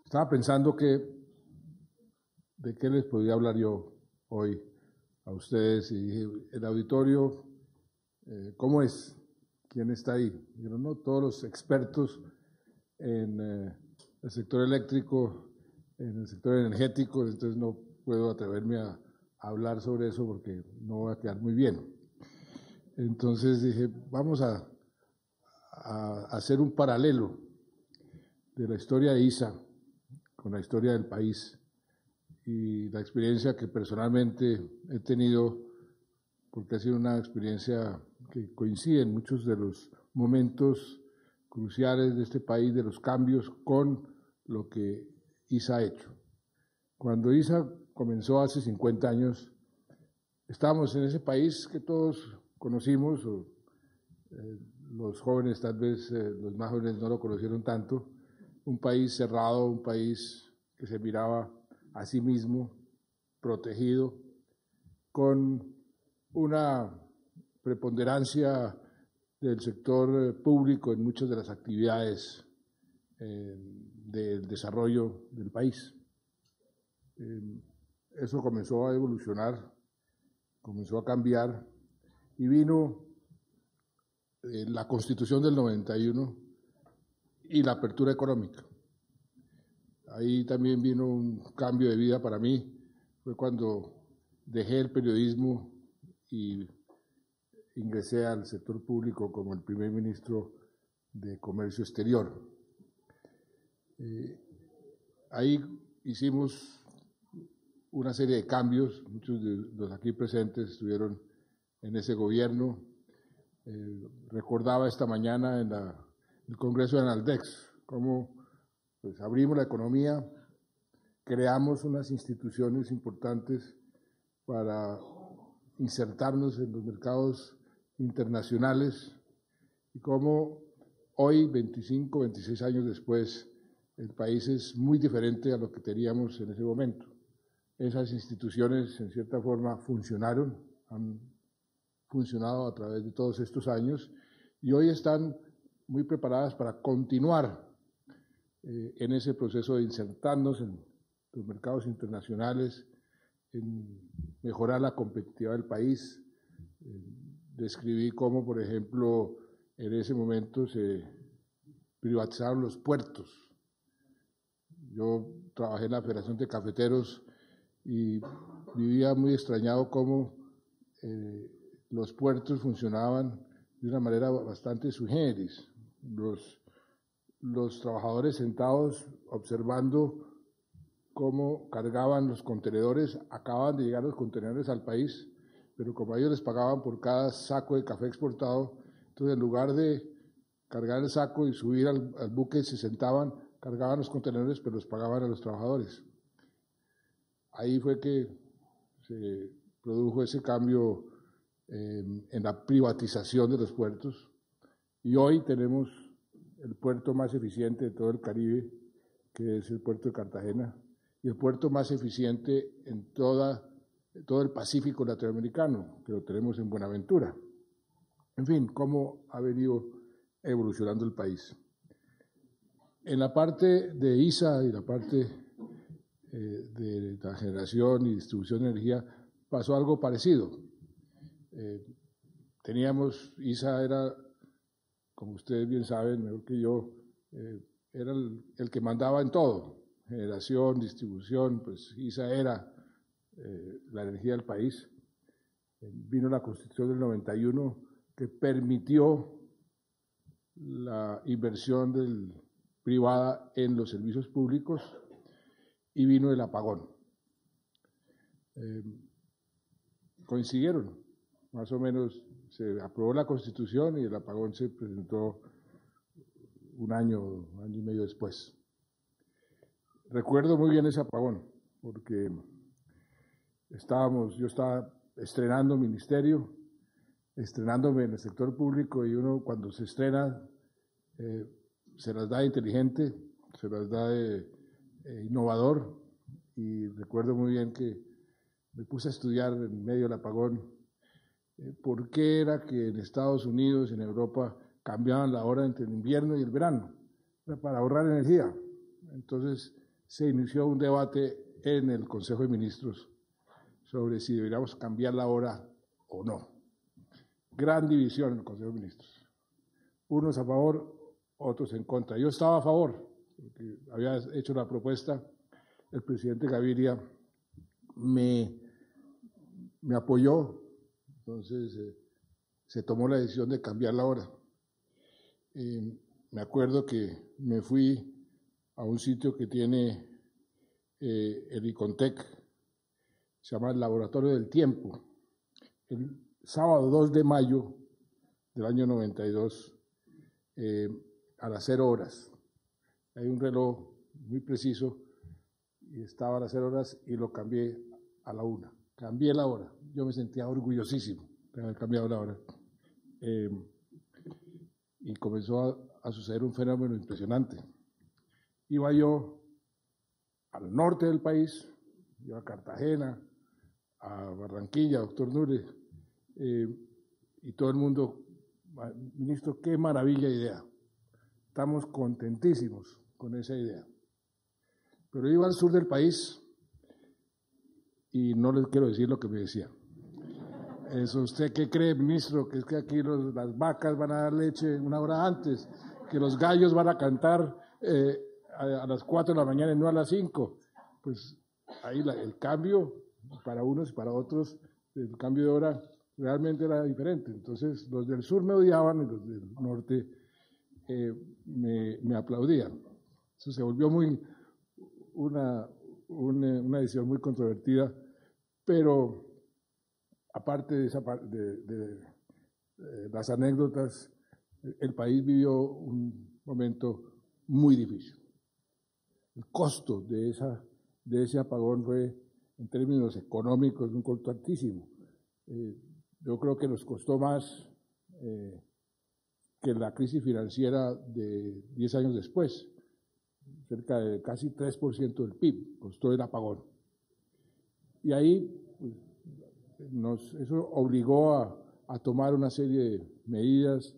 Estaba pensando de qué les podría hablar yo hoy a ustedes y dije, el auditorio, ¿cómo es? ¿Quién está ahí? Dijeron, no, todos los expertos en el sector eléctrico, en el sector energético, entonces no puedo atreverme a hablar sobre eso porque no va a quedar muy bien. Entonces dije, vamos a hacer un paralelo de la historia de ISA con la historia del país y la experiencia que personalmente he tenido, porque ha sido una experiencia que coincide en muchos de los momentos cruciales de este país, de los cambios con lo que ISA ha hecho. Cuando ISA comenzó hace 50 años, estábamos en ese país que todos conocimos, los jóvenes tal vez, los más jóvenes no lo conocieron tanto, un país cerrado, un país que se miraba a sí mismo, protegido, con una preponderancia del sector público en muchas de las actividades del desarrollo del país. Eso comenzó a evolucionar, comenzó a cambiar y vino la Constitución del 91 y la apertura económica. Ahí también vino un cambio de vida para mí, fue cuando dejé el periodismo y ingresé al sector público como el primer ministro de Comercio Exterior. Ahí hicimos una serie de cambios, muchos de los aquí presentes estuvieron en ese gobierno. Recordaba esta mañana en el Congreso de Analdex cómo pues, abrimos la economía, creamos unas instituciones importantes para insertarnos en los mercados internacionales y cómo hoy, 25, 26 años después, el país es muy diferente a lo que teníamos en ese momento. Esas instituciones, en cierta forma, funcionaron, han funcionado a través de todos estos años y hoy están muy preparadas para continuar en ese proceso de insertarnos en los mercados internacionales, en mejorar la competitividad del país. Describí cómo, por ejemplo, en ese momento se privatizaron los puertos. Yo trabajé en la Federación de Cafeteros y vivía muy extrañado cómo los puertos funcionaban de una manera bastante sui generis. Los trabajadores sentados observando cómo cargaban los contenedores, acababan de llegar los contenedores al país, pero como a ellos les pagaban por cada saco de café exportado, entonces en lugar de cargar el saco y subir al buque, se sentaban, cargaban los contenedores, pero los pagaban a los trabajadores. Ahí fue que se produjo ese cambio en la privatización de los puertos y hoy tenemos el puerto más eficiente de todo el Caribe, que es el puerto de Cartagena, y el puerto más eficiente en todo el Pacífico latinoamericano, que lo tenemos en Buenaventura. En fin, cómo ha venido evolucionando el país. En la parte de ISA y la parte de la generación y distribución de energía pasó algo parecido. ISA era, como ustedes bien saben, mejor que yo, era el que mandaba en todo, generación, distribución, pues ISA era la energía del país. Vino la Constitución del 91 que permitió la inversión privada en los servicios públicos y vino el apagón. Coincidieron, más o menos se aprobó la Constitución y el apagón se presentó un año y medio después. Recuerdo muy bien ese apagón, porque yo estaba estrenando ministerio, estrenándome en el sector público y uno cuando se estrena se las da de inteligente, se las da de innovador y recuerdo muy bien que me puse a estudiar en medio del apagón por qué era que en Estados Unidos, en Europa, cambiaban la hora entre el invierno y el verano, para ahorrar energía. Entonces se inició un debate en el Consejo de Ministros sobre si deberíamos cambiar la hora o no. Gran división en el Consejo de Ministros. Unos a favor, otros en contra. Yo estaba a favor, porque había hecho la propuesta, el presidente Gaviria me apoyó, entonces se tomó la decisión de cambiar la hora. Me acuerdo que me fui a un sitio que tiene el ICONTEC, se llama el Laboratorio del Tiempo, el sábado 2 de mayo del año 92, a las 0 horas. Hay un reloj muy preciso y estaba a las 0 horas y lo cambié a la 1. Cambié la hora. Yo me sentía orgullosísimo de haber cambiado la hora. Y comenzó a suceder un fenómeno impresionante. Iba yo al norte del país, iba a Cartagena, a Barranquilla, doctor Nure, y todo el mundo, ministro, qué maravilla idea. Estamos contentísimos con esa idea. Pero iba al sur del país y no les quiero decir lo que me decía. Eso, ¿usted qué cree, ministro? Que es que aquí las vacas van a dar leche 1 hora antes, que los gallos van a cantar a las 4 de la mañana y no a las 5. Pues ahí el cambio para unos y para otros, el cambio de hora realmente era diferente. Entonces los del sur me odiaban y los del norte me aplaudían. Eso se volvió una decisión muy controvertida, pero aparte de las anécdotas, el país vivió un momento muy difícil. El costo de ese apagón fue, en términos económicos, un costo altísimo. Yo creo que nos costó más que la crisis financiera de 10 años después. Cerca de casi 3% del PIB costó el apagón. Y ahí eso obligó a tomar una serie de medidas,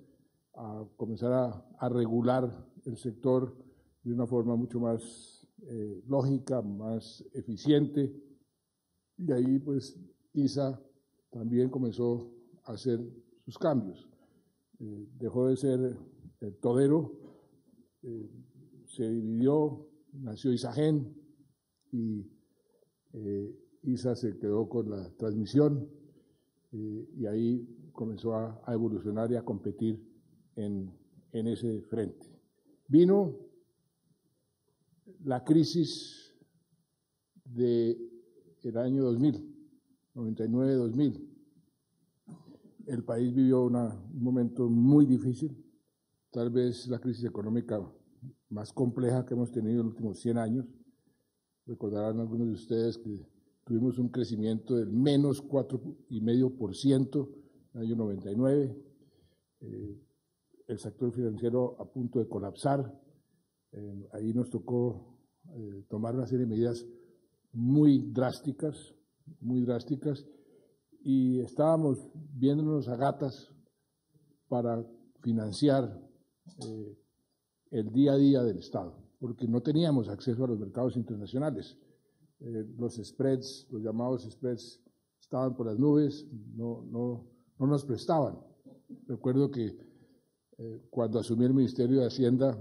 a comenzar a regular el sector de una forma mucho más lógica, más eficiente. Y ahí pues ISA también comenzó a hacer sus cambios. Dejó de ser todero, se dividió, nació ISAGEN y ISA se quedó con la transmisión y ahí comenzó a evolucionar y a competir en ese frente. Vino la crisis del año 2000, 99-2000. El país vivió un momento muy difícil, tal vez la crisis económica más compleja que hemos tenido en los últimos 100 años. Recordarán algunos de ustedes que tuvimos un crecimiento del menos 4,5% en el año 99, el sector financiero a punto de colapsar. Ahí nos tocó tomar una serie de medidas muy drásticas, y estábamos viéndonos a gatas para financiar el día a día del Estado, porque no teníamos acceso a los mercados internacionales. Los spreads, los llamados spreads, estaban por las nubes, no nos prestaban. Recuerdo que cuando asumí el Ministerio de Hacienda,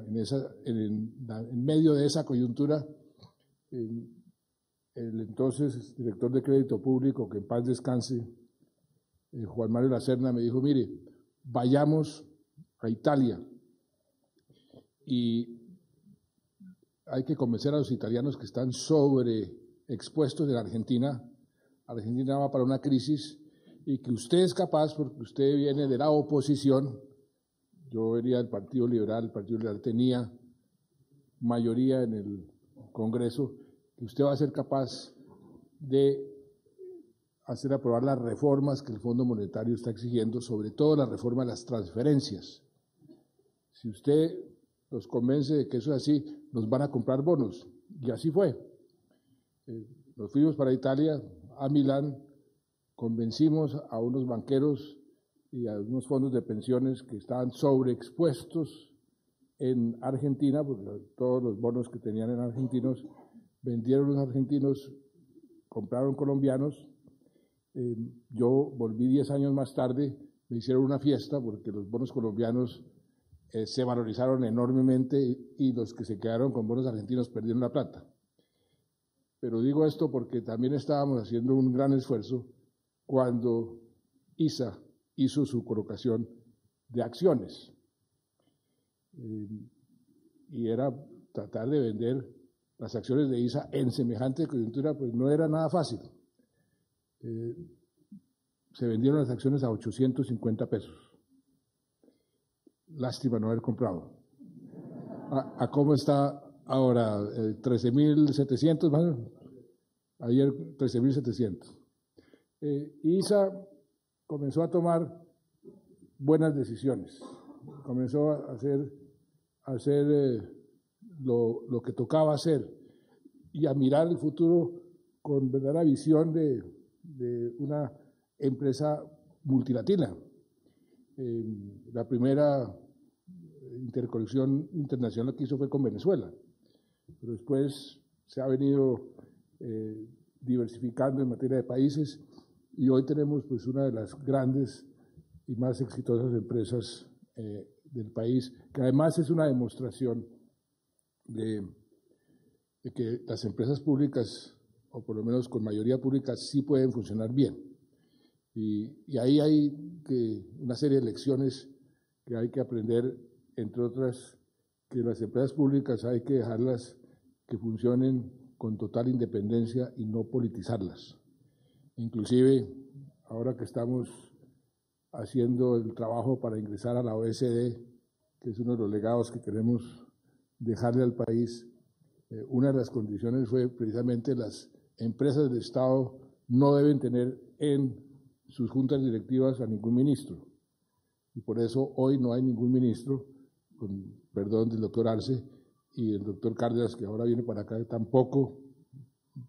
en medio de esa coyuntura, el entonces director de Crédito Público, que en paz descanse, Juan Mario Lacerna, me dijo, mire, vayamos a Italia y hay que convencer a los italianos que están sobreexpuestos en Argentina. Argentina va para una crisis y que usted es capaz, porque usted viene de la oposición. Yo venía del Partido Liberal, el Partido Liberal tenía mayoría en el Congreso, que usted va a ser capaz de hacer aprobar las reformas que el Fondo Monetario está exigiendo, sobre todo la reforma de las transferencias. Si usted los convence de que eso es así, nos van a comprar bonos. Y así fue. Nos fuimos para Italia, a Milán, convencimos a unos banqueros y a unos fondos de pensiones que estaban sobreexpuestos en Argentina, porque todos los bonos que tenían en argentinos vendieron los argentinos, compraron colombianos. Yo volví 10 años más tarde, me hicieron una fiesta porque los bonos colombianos se valorizaron enormemente y los que se quedaron con bonos argentinos perdieron la plata. Pero digo esto porque también estábamos haciendo un gran esfuerzo cuando ISA hizo su colocación de acciones. Y era tratar de vender las acciones de ISA en semejante coyuntura, pues no era nada fácil. Se vendieron las acciones a 850 pesos. Lástima no haber comprado. ¿A cómo está ahora? 13.700 más o menos. Ayer 13.700. ISA comenzó a tomar buenas decisiones. Comenzó a hacer lo que tocaba hacer y a mirar el futuro con verdadera visión de una empresa multilatina. La primera interconexión internacional que hizo fue con Venezuela, pero después se ha venido diversificando en materia de países y hoy tenemos pues una de las grandes y más exitosas empresas del país, que además es una demostración de que las empresas públicas, o por lo menos con mayoría pública, sí pueden funcionar bien. Y ahí hay una serie de lecciones que hay que aprender, entre otras, que las empresas públicas hay que dejarlas que funcionen con total independencia y no politizarlas. Inclusive, ahora que estamos haciendo el trabajo para ingresar a la OECD, que es uno de los legados que queremos dejarle al país, una de las condiciones fue precisamente las empresas del Estado no deben tener en sus juntas directivas a ningún ministro. Y por eso hoy no hay ningún ministro, con perdón del doctor Arce, y el doctor Cárdenas, que ahora viene para acá, tampoco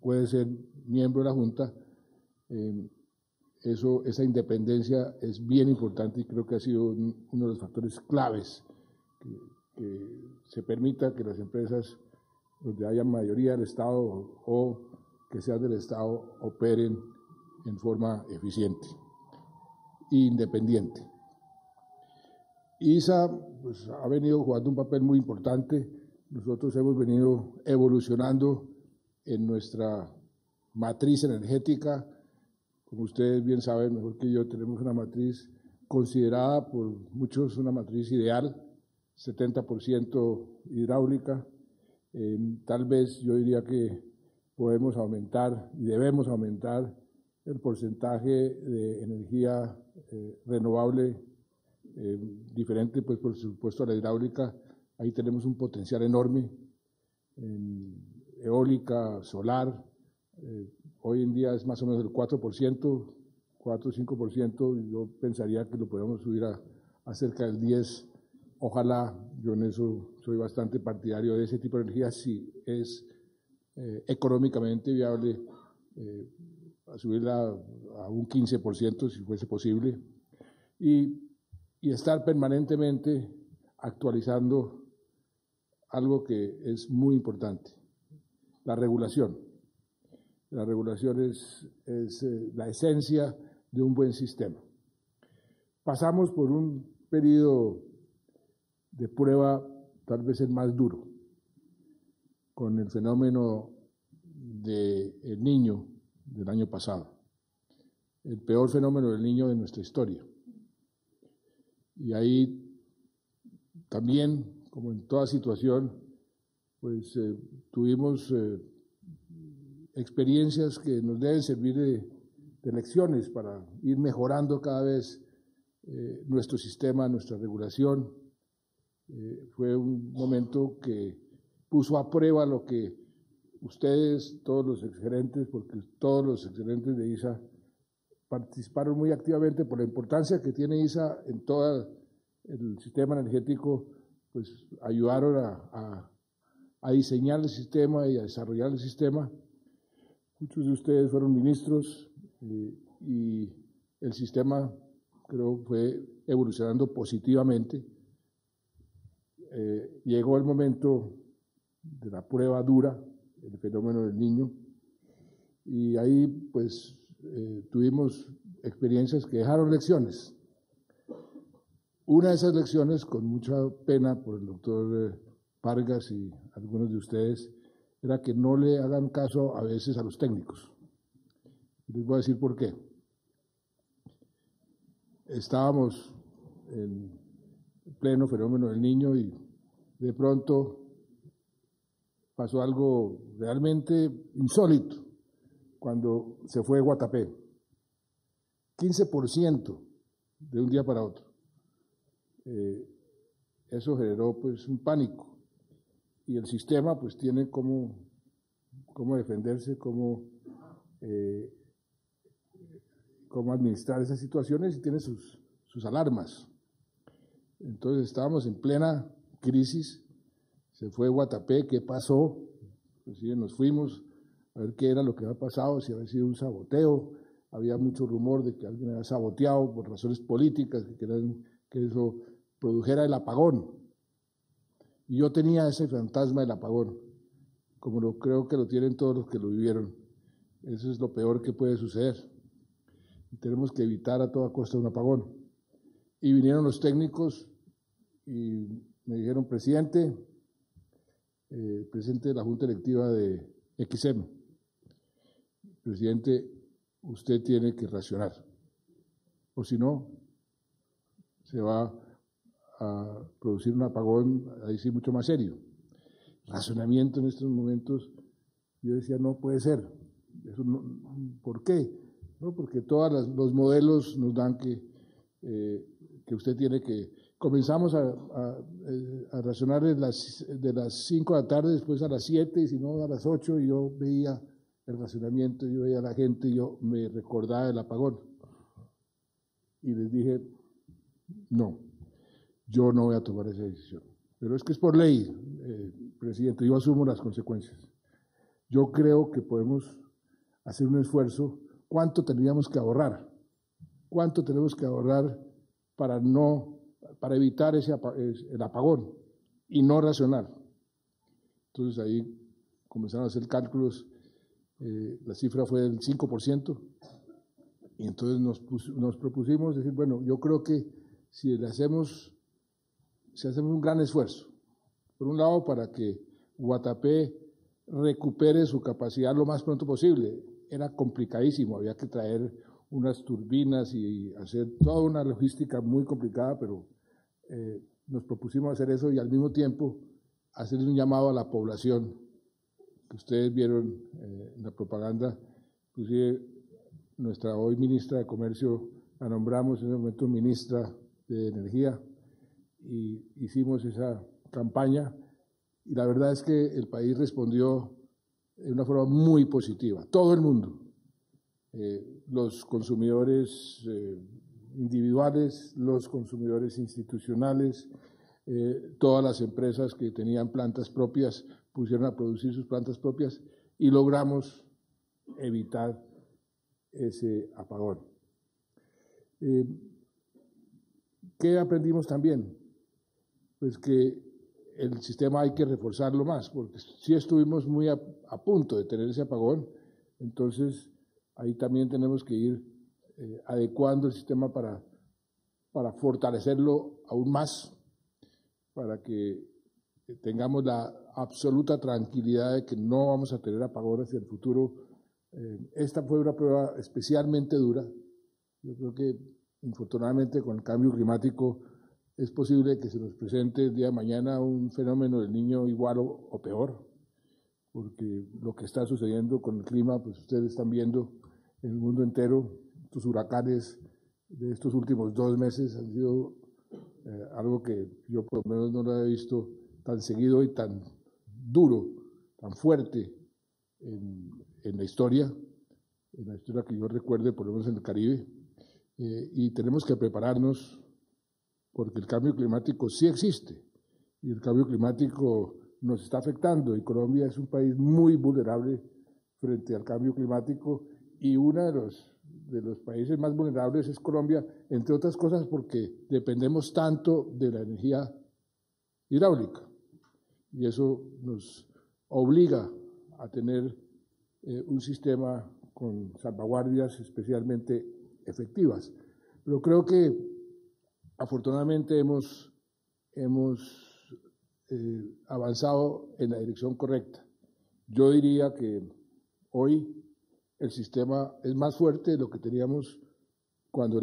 puede ser miembro de la Junta. Esa independencia es bien importante y creo que ha sido uno de los factores claves que se permita que las empresas donde haya mayoría del Estado o que sean del Estado operen en forma eficiente e independiente. ISA pues, ha venido jugando un papel muy importante. Nosotros hemos venido evolucionando en nuestra matriz energética. Como ustedes bien saben, mejor que yo, tenemos una matriz considerada por muchos una matriz ideal, 70% hidráulica. Tal vez yo diría que podemos aumentar y debemos aumentar el porcentaje de energía renovable, diferente pues por supuesto a la hidráulica. Ahí tenemos un potencial enorme en eólica, solar. Hoy en día es más o menos el 4%, 4 o 5%, y yo pensaría que lo podemos subir a cerca del 10%. Ojalá, yo en eso soy bastante partidario de ese tipo de energía, si es económicamente viable, a subirla a un 15% si fuese posible, y estar permanentemente actualizando algo que es muy importante, la regulación. La regulación es la esencia de un buen sistema. Pasamos por un periodo de prueba, tal vez el más duro, con el fenómeno del Niño del año pasado, el peor fenómeno del Niño de nuestra historia. Y ahí también, como en toda situación, pues tuvimos experiencias que nos deben servir de lecciones para ir mejorando cada vez nuestro sistema, nuestra regulación. Fue un momento que puso a prueba lo que ustedes, todos los exgerentes, porque todos los exgerentes de ISA participaron muy activamente por la importancia que tiene ISA en todo el sistema energético, pues ayudaron a diseñar el sistema y a desarrollar el sistema. Muchos de ustedes fueron ministros y el sistema, creo, fue evolucionando positivamente. Llegó el momento de la prueba dura, el fenómeno del Niño, y ahí pues tuvimos experiencias que dejaron lecciones. Una de esas lecciones, con mucha pena por el doctor Vargas y algunos de ustedes, era que no le hagan caso a veces a los técnicos. Les voy a decir por qué. Estábamos en pleno fenómeno del Niño y de pronto pasó algo realmente insólito cuando se fue Guatapé. 15% de un día para otro. Eso generó pues un pánico y el sistema pues tiene cómo defenderse, cómo administrar esas situaciones y tiene sus alarmas. Entonces estábamos en plena crisis, se fue Guatapé, ¿qué pasó? Pues sí, nos fuimos a ver qué era lo que había pasado, si había sido un saboteo, había mucho rumor de que alguien había saboteado por razones políticas, que querían que eso produjera el apagón. Y yo tenía ese fantasma del apagón, como creo que lo tienen todos los que lo vivieron. Eso es lo peor que puede suceder. Y tenemos que evitar a toda costa un apagón. Y vinieron los técnicos y me dijeron, presidente de la Junta Directiva de XM, presidente, usted tiene que racionar, o si no, se va a producir un apagón, ahí sí, mucho más serio. Racionamiento en estos momentos, yo decía, no puede ser. Eso no, ¿por qué? No, porque todos los modelos nos dan que usted tiene que... Comenzamos a racionar de las 5 de la tarde, después a las 7, y si no a las 8, y yo veía el racionamiento, yo veía a la gente, yo me recordaba el apagón. Y les dije, no, yo no voy a tomar esa decisión. Pero es que es por ley, presidente, yo asumo las consecuencias. Yo creo que podemos hacer un esfuerzo. ¿Cuánto tendríamos que ahorrar? ¿Cuánto tenemos que ahorrar para evitar el apagón y no racionar? Entonces ahí comenzaron a hacer cálculos, la cifra fue del 5%, y entonces nos propusimos decir, bueno, yo creo que si hacemos un gran esfuerzo, por un lado para que Guatapé recupere su capacidad lo más pronto posible, era complicadísimo, había que traer unas turbinas y hacer toda una logística muy complicada, pero nos propusimos hacer eso y al mismo tiempo hacer un llamado a la población, que ustedes vieron en la propaganda, inclusive nuestra hoy ministra de Comercio la nombramos en ese momento ministra de Energía y hicimos esa campaña y la verdad es que el país respondió de una forma muy positiva, todo el mundo, los consumidores individuales, los consumidores institucionales, todas las empresas que tenían plantas propias pusieron a producir sus plantas propias y logramos evitar ese apagón. ¿Qué aprendimos también? Pues que el sistema hay que reforzarlo más, porque sí estuvimos muy a punto de tener ese apagón, entonces ahí también tenemos que ir adecuando el sistema para fortalecerlo aún más, para que tengamos la absoluta tranquilidad de que no vamos a tener apagón hacia el futuro. Esta fue una prueba especialmente dura. Yo creo que, infortunadamente, con el cambio climático es posible que se nos presente el día de mañana un fenómeno del Niño igual o peor, porque lo que está sucediendo con el clima, pues ustedes están viendo en el mundo entero, estos huracanes de estos últimos 2 meses han sido algo que yo por lo menos no lo he visto tan seguido y tan duro, tan fuerte en la historia que yo recuerde, por lo menos en el Caribe, y tenemos que prepararnos porque el cambio climático sí existe y el cambio climático nos está afectando y Colombia es un país muy vulnerable frente al cambio climático y uno de los países más vulnerables es Colombia, entre otras cosas porque dependemos tanto de la energía hidráulica y eso nos obliga a tener un sistema con salvaguardias especialmente efectivas. Pero creo que afortunadamente hemos avanzado en la dirección correcta. Yo diría que hoy el sistema es más fuerte de lo que teníamos cuando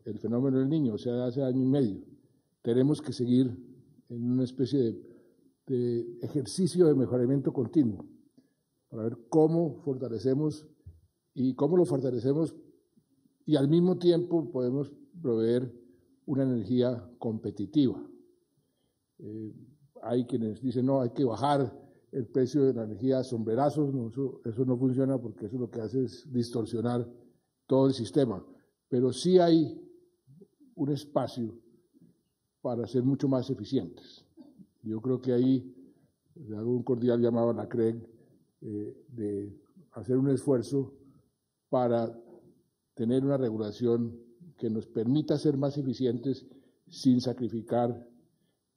el fenómeno del Niño, o sea, hace año y medio. Tenemos que seguir en una especie de ejercicio de mejoramiento continuo para ver cómo fortalecemos y al mismo tiempo podemos proveer una energía competitiva. Hay quienes dicen, no, hay que bajar el precio de la energía a sombrerazos. No, eso no funciona, porque eso lo que hace es distorsionar todo el sistema. Pero sí hay un espacio para ser mucho más eficientes. Yo creo que ahí le hago un cordial llamado a la CREG de hacer un esfuerzo para tener una regulación que nos permita ser más eficientes sin sacrificar,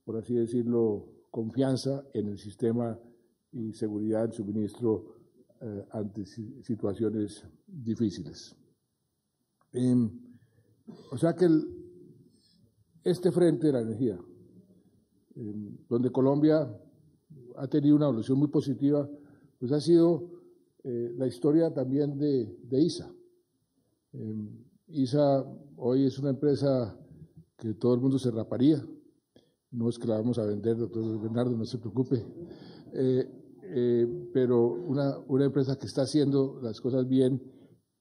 por así decirlo, confianza en el sistema y seguridad del suministro ante situaciones difíciles. O sea que este frente de la energía, donde Colombia ha tenido una evolución muy positiva, pues ha sido la historia también de ISA. ISA hoy es una empresa que todo el mundo se raparía. No es que la vamos a vender, doctor Bernardo, no se preocupe. Pero una empresa que está haciendo las cosas bien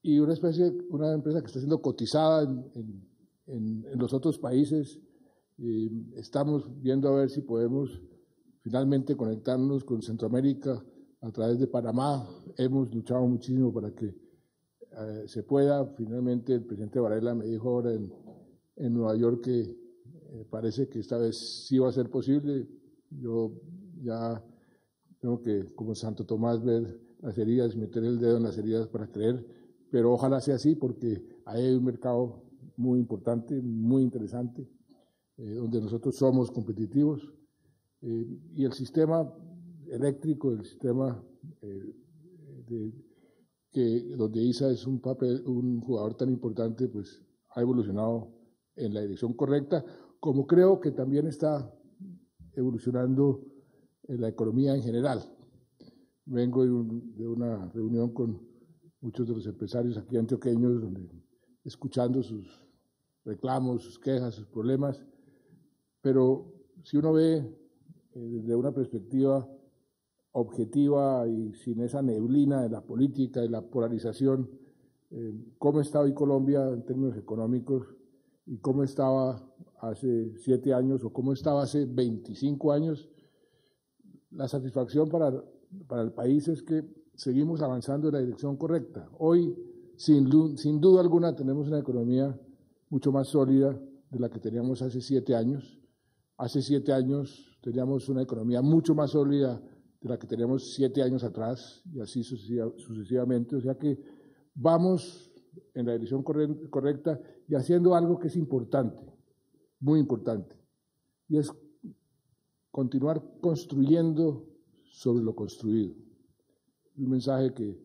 y una empresa que está siendo cotizada en los otros países. Estamos viendo a ver si podemos finalmente conectarnos con Centroamérica a través de Panamá. Hemos luchado muchísimo para que se pueda. Finalmente el presidente Varela me dijo ahora en Nueva York que parece que esta vez sí va a ser posible. Yo ya tengo que, como Santo Tomás, ver las heridas, meter el dedo en las heridas para creer, pero ojalá sea así, porque ahí hay un mercado muy importante, muy interesante, donde nosotros somos competitivos, y el sistema eléctrico, el sistema donde ISA es un jugador tan importante, pues ha evolucionado en la dirección correcta, como creo que también está evolucionando en la economía en general. Vengo de una reunión con muchos de los empresarios aquí antioqueños, escuchando sus reclamos, sus quejas, sus problemas, pero si uno ve desde una perspectiva objetiva y sin esa neblina de la política y la polarización, cómo está hoy Colombia en términos económicos y cómo estaba hace 7 años o cómo estaba hace 25 años, la satisfacción para el país es que seguimos avanzando en la dirección correcta. Hoy, sin duda alguna, tenemos una economía mucho más sólida de la que teníamos hace 7 años. Hace 7 años teníamos una economía mucho más sólida de la que teníamos 7 años atrás, y así sucesivamente. O sea que vamos en la dirección correcta y haciendo algo que es importante, muy importante, y es continuar construyendo sobre lo construido. Un mensaje que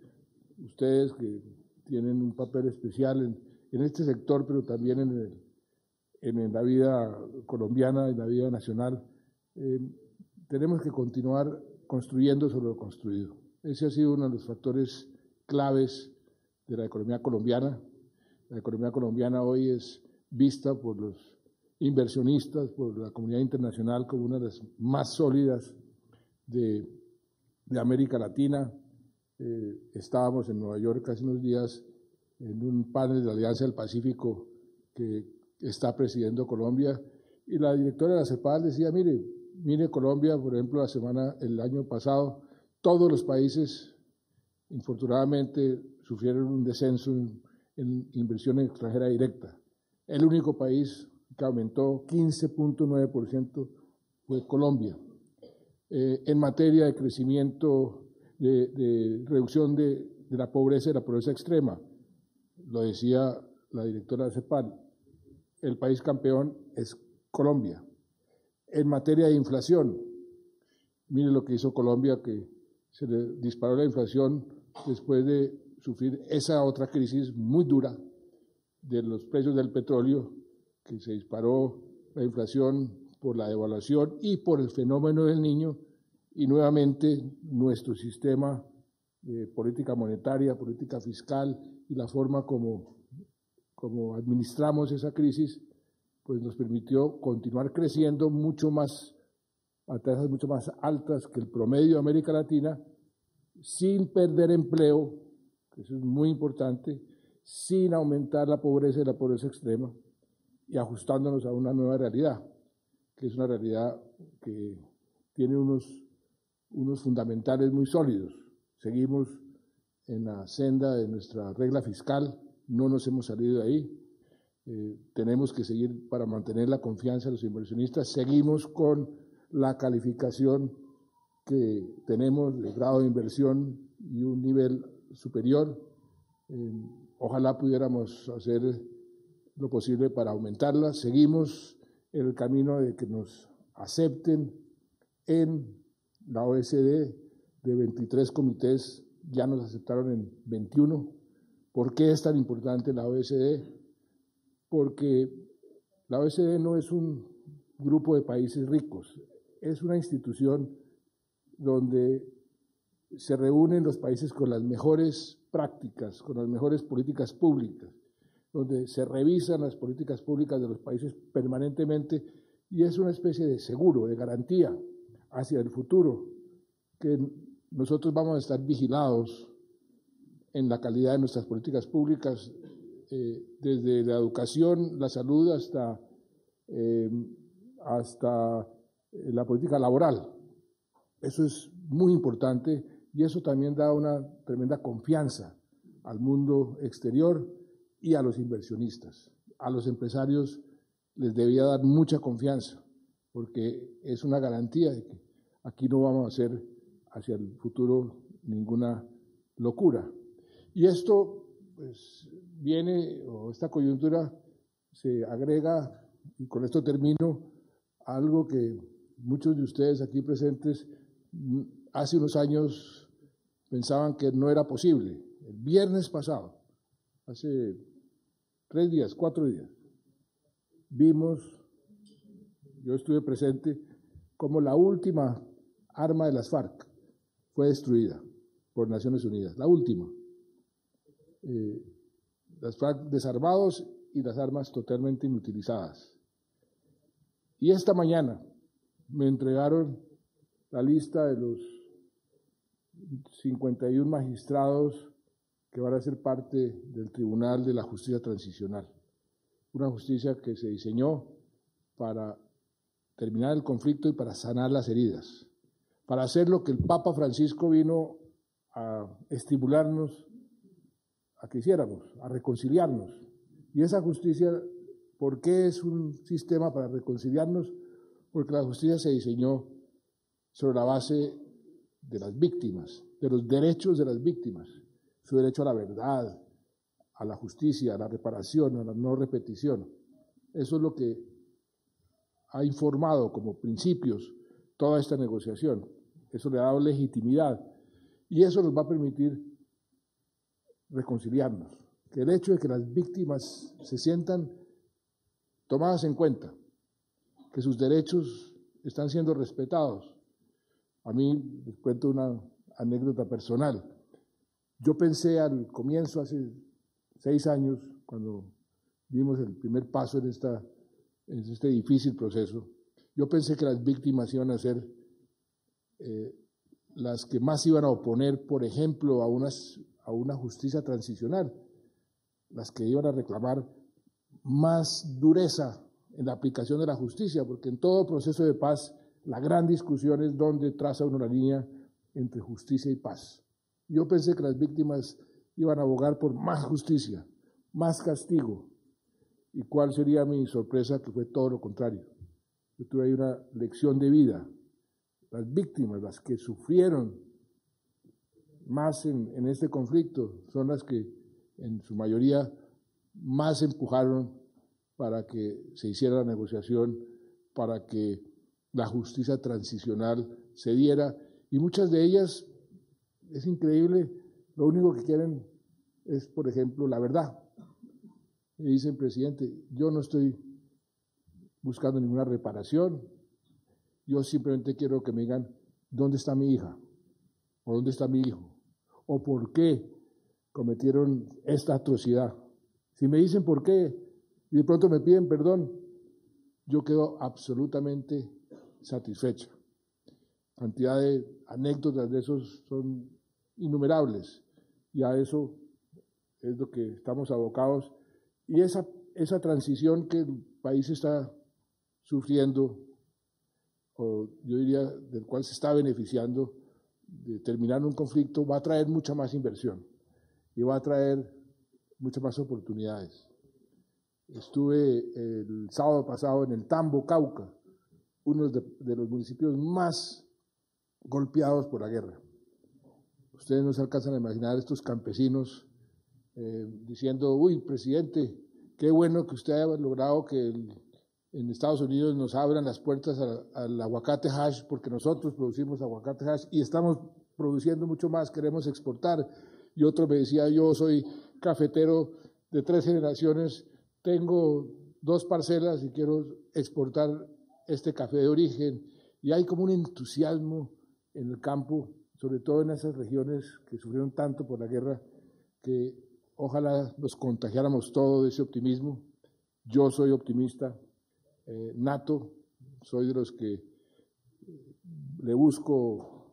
ustedes, que tienen un papel especial en este sector, pero también en la vida colombiana, en la vida nacional, tenemos que continuar construyendo sobre lo construido. Ese ha sido uno de los factores claves de la economía colombiana. La economía colombiana hoy es vista por los inversionistas, por la comunidad internacional, como una de las más sólidas de América Latina. Estábamos en Nueva York hace unos días en un panel de la Alianza del Pacífico que está presidiendo Colombia, y la directora de la CEPAL decía, mire Colombia, por ejemplo, el año pasado, todos los países, infortunadamente, sufrieron un descenso en inversión extranjera directa. El único país que aumentó 15.9% fue Colombia. En materia de crecimiento, de reducción de la pobreza y la pobreza extrema, lo decía la directora de CEPAL, el país campeón es Colombia. En materia de inflación, mire lo que hizo Colombia, que se le disparó la inflación después de sufrir esa otra crisis muy dura de los precios del petróleo, que se disparó la inflación por la devaluación y por el fenómeno del Niño, y nuevamente nuestro sistema de política monetaria, política fiscal y la forma como administramos esa crisis, pues nos permitió continuar creciendo mucho más, a tasas mucho más altas que el promedio de América Latina, sin perder empleo, que eso es muy importante, sin aumentar la pobreza y la pobreza extrema, y ajustándonos a una nueva realidad, que es una realidad que tiene unos fundamentales muy sólidos. Seguimos en la senda de nuestra regla fiscal, no nos hemos salido de ahí. Tenemos que seguir para mantener la confianza de los inversionistas. Seguimos con la calificación que tenemos de grado de inversión y un nivel superior. Ojalá pudiéramos hacer lo posible para aumentarla. Seguimos en el camino de que nos acepten en la OECD. De 23 comités ya nos aceptaron en 21. ¿Por qué es tan importante la OECD? Porque la OECD no es un grupo de países ricos, es una institución donde se reúnen los países con las mejores prácticas, con las mejores políticas públicas, donde se revisan las políticas públicas de los países permanentemente, y es una especie de seguro, de garantía hacia el futuro, que nosotros vamos a estar vigilados en la calidad de nuestras políticas públicas, desde la educación, la salud, hasta la política laboral. Eso es muy importante y eso también da una tremenda confianza al mundo exterior y a los inversionistas. A los empresarios les debía dar mucha confianza, porque es una garantía de que aquí no vamos a hacer hacia el futuro ninguna locura. Y esto pues viene, o esta coyuntura se agrega, y con esto termino, a algo que muchos de ustedes aquí presentes hace unos años pensaban que no era posible. El viernes pasado, hace 3 días, 4 días, vimos, yo estuve presente, como la última arma de las FARC fue destruida por Naciones Unidas, la última. Las FARC desarmados y las armas totalmente inutilizadas. Y esta mañana me entregaron la lista de los 51 magistrados que van a ser parte del Tribunal de la Justicia Transicional. Una justicia que se diseñó para terminar el conflicto y para sanar las heridas, para hacer lo que el Papa Francisco vino a estimularnos a que hiciéramos, a reconciliarnos. Y esa justicia, ¿por qué es un sistema para reconciliarnos? Porque la justicia se diseñó sobre la base de las víctimas, de los derechos de las víctimas, su derecho a la verdad, a la justicia, a la reparación, a la no repetición. Eso es lo que ha informado como principios toda esta negociación. Eso le ha dado legitimidad y eso nos va a permitir reconciliarnos. Que el hecho de que las víctimas se sientan tomadas en cuenta, que sus derechos están siendo respetados. A mí les cuento una anécdota personal. Yo pensé al comienzo, hace 6 años, cuando dimos el primer paso en este difícil proceso, yo pensé que las víctimas iban a ser las que más iban a oponer, por ejemplo, a una justicia transicional, las que iban a reclamar más dureza en la aplicación de la justicia, porque en todo proceso de paz la gran discusión es dónde traza uno la línea entre justicia y paz. Yo pensé que las víctimas iban a abogar por más justicia, más castigo. ¿Y cuál sería mi sorpresa? Que fue todo lo contrario. Yo tuve ahí una lección de vida. Las víctimas, las que sufrieron más en este conflicto, son las que en su mayoría más empujaron para que se hiciera la negociación, para que la justicia transicional se diera, y muchas de ellas es increíble, lo único que quieren es, por ejemplo, la verdad. Y dicen, presidente, yo no estoy buscando ninguna reparación, yo simplemente quiero que me digan dónde está mi hija, o dónde está mi hijo, o por qué cometieron esta atrocidad. Si me dicen por qué y de pronto me piden perdón, yo quedo absolutamente satisfecho. Cantidad de anécdotas de esos son innumerables y a eso es lo que estamos abocados. Y esa transición que el país está sufriendo, o yo diría del cual se está beneficiando, de terminar un conflicto, va a traer mucha más inversión y va a traer muchas más oportunidades. Estuve el sábado pasado en el Tambo, Cauca, uno de los municipios más golpeados por la guerra. Ustedes no se alcanzan a imaginar estos campesinos diciendo, uy, presidente, qué bueno que usted haya logrado que en Estados Unidos nos abran las puertas al aguacate hash, porque nosotros producimos aguacate hash y estamos produciendo mucho más, queremos exportar. Y otro me decía, yo soy cafetero de 3 generaciones, tengo 2 parcelas y quiero exportar este café de origen. Y hay como un entusiasmo en el campo, sobre todo en esas regiones que sufrieron tanto por la guerra, que ojalá nos contagiáramos todo de ese optimismo. Yo soy optimista nato, soy de los que le busco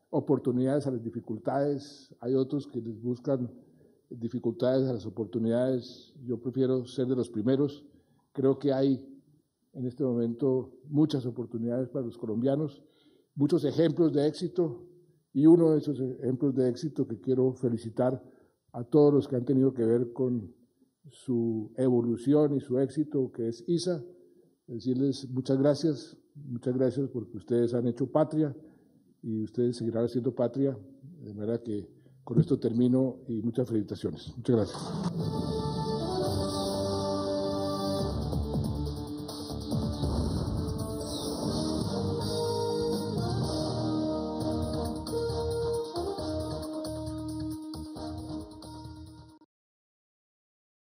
oportunidades a las dificultades, hay otros que les buscan dificultades a las oportunidades, yo prefiero ser de los primeros. Creo que hay en este momento muchas oportunidades para los colombianos, muchos ejemplos de éxito, y uno de esos ejemplos de éxito que quiero felicitar a todos los que han tenido que ver con su evolución y su éxito, que es ISA, decirles muchas gracias porque ustedes han hecho patria y ustedes seguirán haciendo patria, de manera que con esto termino y muchas felicitaciones. Muchas gracias.